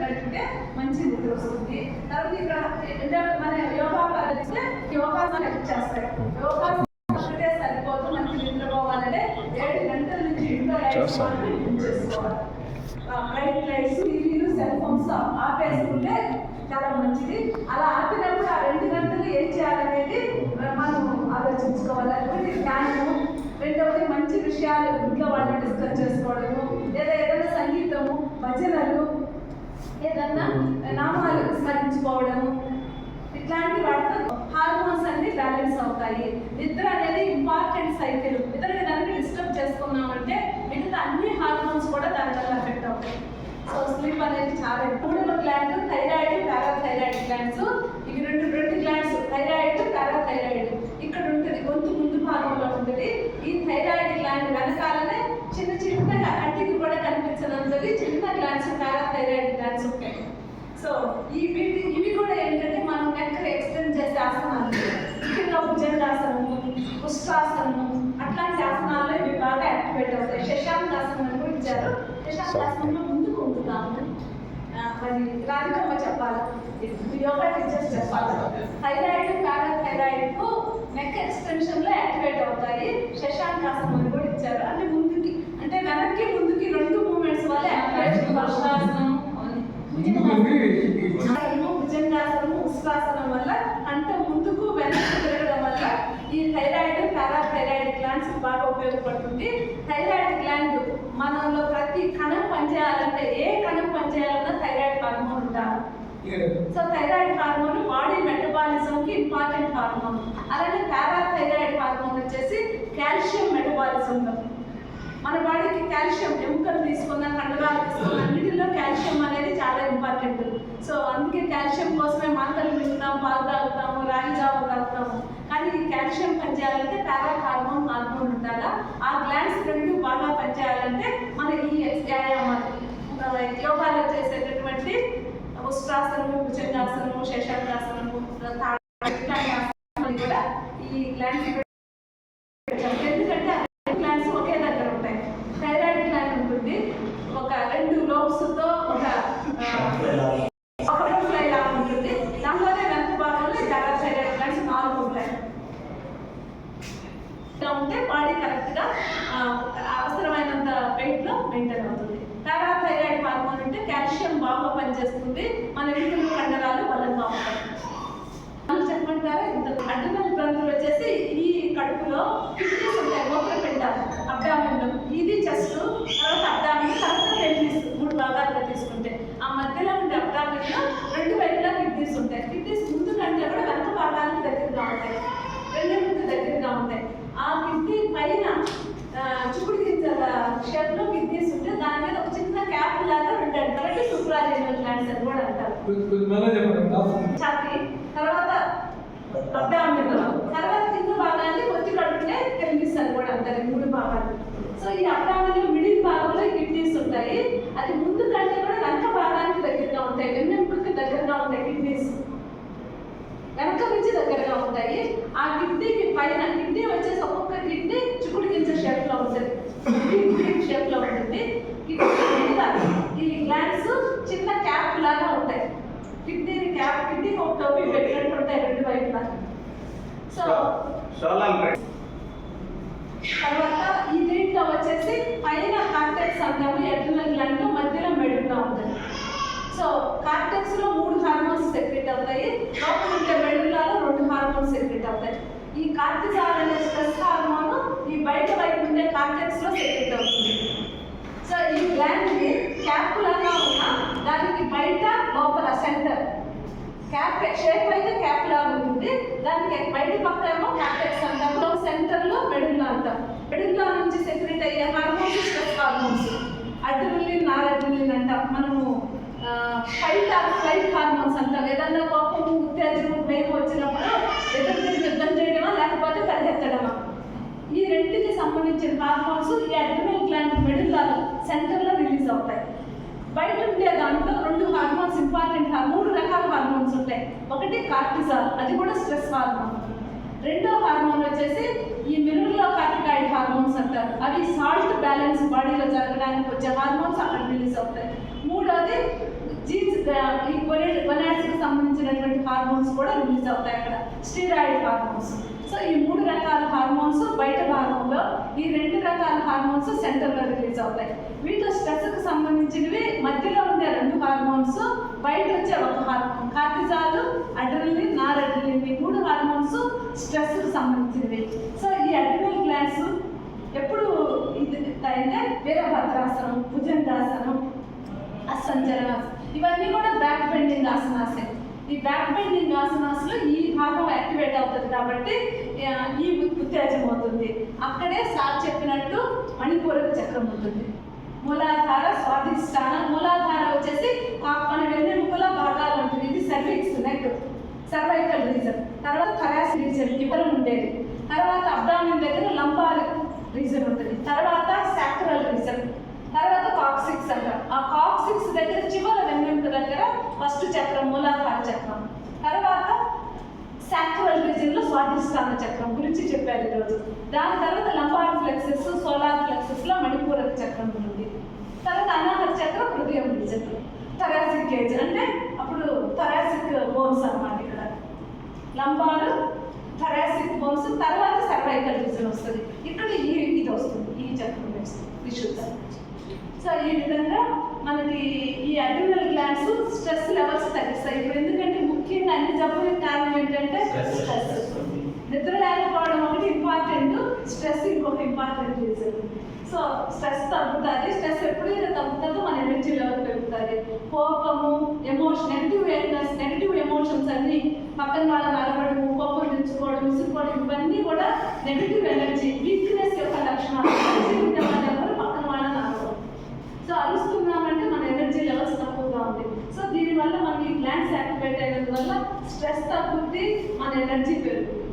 ఉన్నట్టుంటే మంచి నిద్ర వస్తుంది. తర్వాత ఇక్కడ మన యోగా పద్ధతిస్తే యోగాసనం చేస్తాయి. యోగాసనం ఒకటే సరిపోతుంది. మంచి నిద్రపోవాలంటే 7 గంటల నుంచి ఇంట్లో చేసుకోవాలి. బ్రైట్ లైట్స్, టీవీలు, సెల్ ఫోన్స్ ఆపేసుకుంటే చాలా మంచిది. అలా ఆపినప్పుడు ఆ 2 గంటలు ఏం చేయాలనేది మనం ఆలోచించుకోవాలి. జ్ఞానము, రెండవది మంచి విషయాలు ఇంట్లో వాళ్ళని డిస్కస్ చేసుకోవడము, లేదా ఏదైనా సంగీతము, భజనలు, ఏదన్నా నామాలు స్మరించుకోవడము, ఇట్లాంటి వాటితో హార్మోన్స్ అన్ని బ్యాలెన్స్ అవుతాయి. నిద్ర అనేది ఇంపార్టెంట్ సైకిల్. నిద్రని దానికి డిస్టర్బ్ చేసుకున్నామంటే మిగతా అన్ని హార్మోన్స్ కూడా దానివల్ల ఎఫెక్ట్ అవుతాయి. సో స్లీప్ అనేది చాలా మూడవ గ్లాండ్ థైరాయిడ్, పారాథైరాయిడ్ గ్లాండ్స్. ఇవి రెండు గ్లాండ్స్, థైరాయిడ్, పారాథైరాయిడ్. ఇక్కడ ఉంటుంది, గొంతు ముందు భాగంలో ఉంటుంది. ఈ థైరాయిడ్ గ్లాండ్ వెనకాలనే చిన్నగా కంటికి కూడా కనిపించనంతది చిన్న గ్లాండ్స్, పారాథైరాయిడ్ గ్లాండ్స్ ఉంటాయి. సో ఇవి కూడా ఏంటంటే మనం నెక్ ఎక్స్టెండ్ చేసే ఆసనాలు, ముఖ్యంగా భుజంగాసనము, ఉష్ట్రాసనము, అట్లాంటి ఆసనాల్లో ఇవి బాగా యాక్టివేట్ అవుతాయి. శశాంకాసనం అని కూడా ఇచ్చారు. శశాంకాసనంలో ముందుకు ఉంటున్నాము. మరి రాధికమ్మ చెప్పాలి, యోగా టీచర్స్ చెప్పాలి. థైరాయిడ్, పారాథైరాయిడ్ కు నెక్ ఎక్స్టెన్షన్ లో యాక్టివేట్ అవుతాయి. శశాంకాసనం అని కూడా ఇచ్చారు. అంటే ముందుకి, అంటే వెనక్కి ముందుకి 2 మూమెంట్స్ వల్ల యాక్టివేషన్. వర్షాసనం, భుజంగాసనము, ఉష్ట్రాసనం వల్ల అంటే ముందుకు వెనక్కి తిరగడం వల్ల ఈ థైరాయిడ్, పారాథైరాయిడ్ గ్లాండ్స్ బాగా ఉపయోగపడుతుంది. థైరాయిడ్ గ్లాండ్ మనలో ప్రతి కణం పనిచేయాలంటే, ఏ కణం పనిచేయాలన్నా థైరాయిడ్ హార్మోన్ ఉండాలి. So thyroid hormone body metabolism కి ఇంపార్టెంట్ హార్మోన్. అలాగే పారాథైరాయిడ్ హార్మోన్ వచ్చేసి కాల్షియం మెటబాలిజంలో, మన బాడీకి కాల్షియం, ఎముకలు తీసుకున్న, కండరాలు తీసుకున్న అన్నిటిలో కాల్షియం అనేది చాలా ఇంపార్టెంట్. సో అందుకే కాల్షియం కోసమే మాత్రలు మింగుతాం, పాలు తాగుతాము, రాగి జావ తాగుతాము. కానీ ఈ కాల్షియం పనిచేయాలంటే పారా హార్మోన్ ఉండాలా. ఆ గ్లాండ్స్ 2 బాగా పనిచేయాలంటే మన ఈ వ్యాయామాలు, యోగాలో చేసేటటువంటి ఉష్ట్రాసనము, భుజంగాసనము, శశాంకాసనము, కూడా ఈ గ్లాండ్స్, ఎందుకంటే గ్లాండ్స్ ఒకే దగ్గర ఉంటాయి. థైరాయిడ్ గ్లాండ్ ఉంటుంది, ఒక 2 లోబ్స్ తో ఒక బటర్ఫ్లై లాగా ఉంటుంది. దాంట్లోనే వెనక భాగంలో పారాథైరాయిడ్ గ్లాండ్స్ 4 ఉంటాయి. ఇలా ఉంటే బాడీ కరెక్ట్ గా అవసరమైనంత వెయిట్ లో మెయింటైన్ అవుతుంది. పారాథైరాయిడ్ హార్మోన్ అంటే కాల్షియం బాగా పనిచేస్తుంది, మన ఎముకలు, కండరాలు బలంగా ఉంటాయి. చెప్పమంటారా? అడ్రినల్ గ్రంథులు వచ్చేసి ఈ కడుపులో కిడ్నీస్ ఉంటాయి, మూత్రపిండాలు, అబ్డామిన్ లో. ఇది చెస్ట్, తర్వాత అబ్డామిన్, తర్వాత పెల్విస్, 3 భాగాలుగా తీసుకుంటే ఆ మధ్యలో ఉండే అబ్డామిన్ లో 2 వైపులా కిడ్నీస్ ఉంటాయి. కిడ్నీస్ ముందు కంటే కూడా వెనక భాగానికి దగ్గరగా ఉంటాయి, 2 ముందు దగ్గరగా ఉంటాయి. ఆ కిడ్నీ పైన చుకుడు గింజల షేప్ లో కిడ్నీస్ ఉంటే దాని మీద ఒక చిన్న క్యాప్ లాగా 2 అంటే సూప్రాలీనల్ గ్లాండ్స్ అని కూడా అంటారు. ఛాతీ, తర్వాత అబ్డామిన్, తర్వాత కింద భాగాన్ని ఒత్తి కడుపునే పెల్విస్ అని కూడా అంటారు. 3 భాగాలు. సో ఈ అబ్డామిన్ లో మిడిల్ భాగంలో కిడ్నీస్ ఉంటాయి. అది ముందు కంటే కూడా వెనక భాగానికి దగ్గరగా ఉంటాయి, వెన్నెముకకి దగ్గరగా ఉంటాయి కిడ్నీస్, వెనక నుంచి దగ్గరగా ఉంటాయి. ఆ కిడ్నీకి పైన, కిడ్నీ వచ్చేసి ఒక్కొక్క కిడ్నీ చుకుడు గింజ షేప్ లో ఉంటుంది, షేప్ లో ఉంటుంది. కిడ్నీ మీద ఈ గ్లాండ్స్ చిన్న క్యాప్ లాగా ఉంటాయి. కిడ్నీకి ఒక టోపీ పెట్టినట్టు ఉంటాయి 2 వైపులా. సో తర్వాత ఈ దీంట్లో వచ్చేసి పైన కార్టెక్స్ అంటాము, అడ్రినల్ గ్లాండ్ లో మధ్యలో మెడుల్లా ఉంటుంది. సో కార్టెక్స్ లో 3 హార్మోన్స్ సెక్రెట్ అవుతాయి, లోపల ఉండే మెడుల్లాలో 2 హార్మోన్స్ సెక్రెట్ అవుతాయి. ఈ కార్టిజాల్ అనే స్ట్రెస్ హార్మోన్ ఈ బయట వైపు ఉండే కార్టెక్స్ లో సెక్రెట్ అవుతుంది. సో ఈ గ్లాండ్ ని క్యాప్ లాగా ఉన్న దానికి బయట లోపల సెంటర్, క్యాప్ షేప్ అయితే క్యాప్ లాగా ఉంటుంది, దానికి బయట పక్క ఏమో కార్టెక్స్ అంటాము, సెంటర్ లో మెడుల్లా అంటాం. మెడుల్లా నుంచి సెక్రెట్ అయ్యే హార్మోన్స్ స్ట్రెస్ హార్మోన్స్, అడ్రినలిన్, నారడ్రినలిన్ అంటాం. మనము ఫ్లైట్ హార్మోన్స్ అంటాం. ఏదన్నా కోపం, ఉత్తేజం, భయం వచ్చినప్పుడు ఎదురు యుద్ధం చేయడమా లేకపోతే పరిగెత్తడమా, ఈ 2కి సంబంధించిన హార్మోన్స్ ఈ అడ్రినల్ గ్లాండ్ మెడుల్లాలో సెంటర్ లో రిలీజ్ అవుతాయి. బయట ఉండే దాంట్లో 2 హార్మోన్స్ ఇంపార్టెంట్, 3 రకాల హార్మోన్స్ ఉంటాయి. ఒకటి కార్టిజాల్, అది కూడా స్ట్రెస్ హార్మోన్. రెండో హార్మోన్ వచ్చేసి ఈ మినరల్ కార్టికాయిడ్ హార్మోన్స్ అంటారు. అవి సాల్ట్ బ్యాలెన్స్ బాడీలో జరగడానికి వచ్చే హార్మోన్స్ అక్కడ రిలీజ్ అవుతాయి. మూడోది జీన్స్ గొనాడ్స్కి సంబంధించినటువంటి హార్మోన్స్ కూడా రిలీజ్ అవుతాయి అక్కడ, స్టీరాయిడ్ హార్మోన్స్. సో ఈ 3 రకాల హార్మోన్స్ బయట భాగంలో, ఈ 2 రకాల హార్మోన్స్ సెంటర్లో రిలీజ్ అవుతాయి. వీటిలో స్ట్రెస్కి సంబంధించినవి మధ్యలో ఉండే 2 హార్మోన్స్, బయట వచ్చే 1 హార్మోన్. కార్టిజాల్, అడ్రినలిన్, నార్ అడ్రినలిన్, ఈ 3 హార్మోన్స్ స్ట్రెస్కి సంబంధించినవి. సో ఈ అడ్రినల్ గ్లాండ్స్ ఎప్పుడు ఇది అంటే వీరభద్రాసనం, భుజంగాసనం, అసంజనాసనం, ఇవన్నీ కూడా బ్యాక్ బెండింగ్ ఆసనాసే. ఈ బ్యాక్ బెండింగ్ ఆసనాస్లో ఈ భాగం యాక్టివేట్ అవుతుంది కాబట్టి ఈ ఉత్తేజం అవుతుంది. అక్కడే సార్ చెప్పినట్టు మణిపూరక చక్రం ఉంటుంది. మూలాధార, స్వాధిష్టాన. మూలాధార వచ్చేసి మన వెన్నెముకల భాగాలు ఉంటుంది. ఇది సర్విక్స్, నెక్, సర్వైకల్ రీజన్. తర్వాత థొరాసిక్ రీజన్ ఇవరం ఉండేది. తర్వాత అబ్డామిన్ దగ్గర లంబార్ రీజన్ ఉంటుంది. తర్వాత సాక్రల్ రీజన్. తర్వాత కాక్సిక్స్ అంటారు. ఆ కాక్సిక్స్ దగ్గర చివరి వెన్నెముక దగ్గర ఫస్ట్ చక్రం మూలాధార చక్రం. తర్వాత సాక్రల్ రీజన్లో స్వాధిష్టాన చక్రం గురించి చెప్పారు ఈరోజు. దాని తర్వాత లంబార్ ఫ్లెక్సెస్, సోలార్ ఫ్లెక్సెస్లో మణిపూరక చక్రం ఉంది. తర్వాత అనాహత చక్రం హృదయం రీజన్. థొరాసిక్ కేజ్ అంటే అప్పుడు థొరాసిక్ బోన్స్ అన్నమాట. ఇక్కడ లంబార్, థొరాసిక్ బోన్స్, తర్వాత సర్వైకల్ రీజన్ వస్తుంది. ఇక్కడ ఇది వస్తుంది, ఈ చక్రం వస్తుంది, విశుద్ధ. సో ఈ విధంగా మనకి ఈ అడ్రినల్ గ్లాండ్స్ స్ట్రెస్ లెవెల్స్ తగ్గిస్తాయి. ఇప్పుడు ఎందుకంటే ముఖ్యంగా అన్ని జబ్బులకు కారణం ఏంటంటే స్ట్రెస్. నిద్ర లేకపోవడం ఒకటి ఇంపార్టెంట్, స్ట్రెస్ ఇంకొక ఇంపార్టెంట్ రీజన్. సో స్ట్రెస్ తగ్గుతుంది. స్ట్రెస్ ఎప్పుడైతే తగ్గుతుందో మన ఎనర్జీ లెవెల్ పెరుగుతుంది. కోపము, నెగిటివ్ ఎమోషన్స్ అన్నీ, పక్కన వాళ్ళని అలవడము, కోపం తెచ్చుకోవడం, విసురుకోవడం, ఇవన్నీ కూడా నెగిటివ్ ఎనర్జీ, వీక్నెస్ యొక్క లక్షణాలు. ఎవరు పక్కన వాళ్ళని అలవడం. సో అరుస్తున్నామంటే మన ఎనర్జీ లెవెల్స్ తక్కువగా ఉంది. సో దీనివల్ల మనకి గ్లాండ్స్ యాక్టివేట్ అయినందువల్ల స్ట్రెస్ తగ్గుద్ది, మన ఎనర్జీ పెరుగుతుంది.